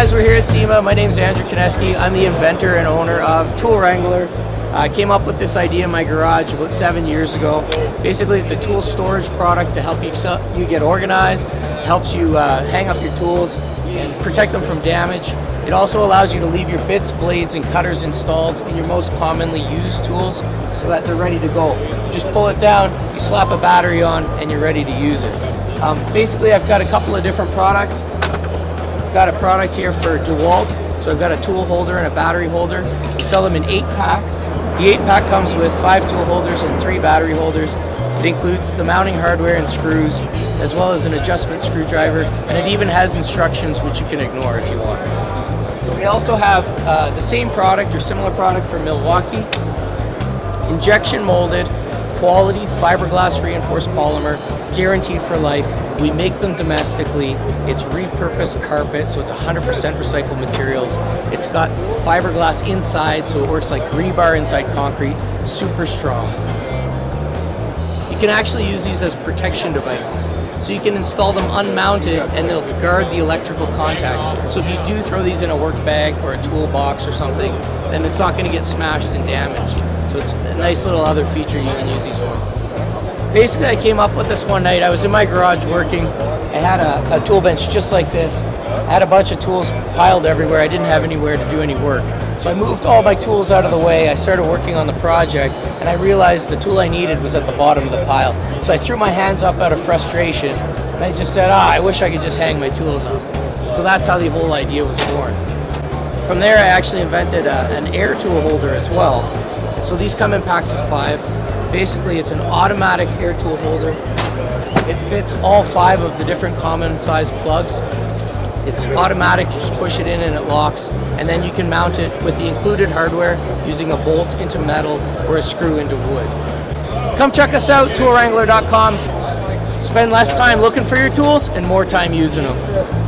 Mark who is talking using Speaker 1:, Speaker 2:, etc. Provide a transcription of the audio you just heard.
Speaker 1: guys, we're here at SEMA. My name is Andrew Kineski. I'm the inventor and owner of Tool Wrangler. I came up with this idea in my garage about 7 years ago. Basically, it's a tool storage product to help you get organized, helps you hang up your tools and protect them from damage. It also allows you to leave your bits, blades, and cutters installed in your most commonly used tools so that they're ready to go. You just pull it down, you slap a battery on, and you're ready to use it. Basically, I've got a couple of different products. I've got a product here for DeWalt. So I've got a tool holder and a battery holder. We sell them in 8 packs. The 8-pack comes with 5 tool holders and 3 battery holders. It includes the mounting hardware and screws, as well as an adjustment screwdriver, and it even has instructions which you can ignore if you want. So we also have the same product or similar product for Milwaukee. Injection molded, quality fiberglass reinforced polymer, guaranteed for life. We make them domestically. It's repurposed carpet, so it's 100% recycled materials. It's got fiberglass inside, so it works like rebar inside concrete, super strong. You can actually use these as protection devices. So you can install them unmounted and they'll guard the electrical contacts. So if you do throw these in a work bag or a toolbox or something, then it's not going to get smashed and damaged. So it's a nice little other feature you can use these for. Basically, I came up with this one night. I was in my garage working. I had a tool bench just like this. I had a bunch of tools piled everywhere. I didn't have anywhere to do any work. So I moved all my tools out of the way. I started working on the project, and I realized the tool I needed was at the bottom of the pile. So I threw my hands up out of frustration, and I just said, I wish I could just hang my tools up. So that's how the whole idea was born. From there, I actually invented an air tool holder as well. So these come in packs of 5. Basically, it's an automatic air tool holder. It fits all 5 of the different common size plugs. It's automatic, you just push it in and it locks, and then you can mount it with the included hardware using a bolt into metal or a screw into wood. Come check us out, toolwrangler.com. Spend less time looking for your tools and more time using them.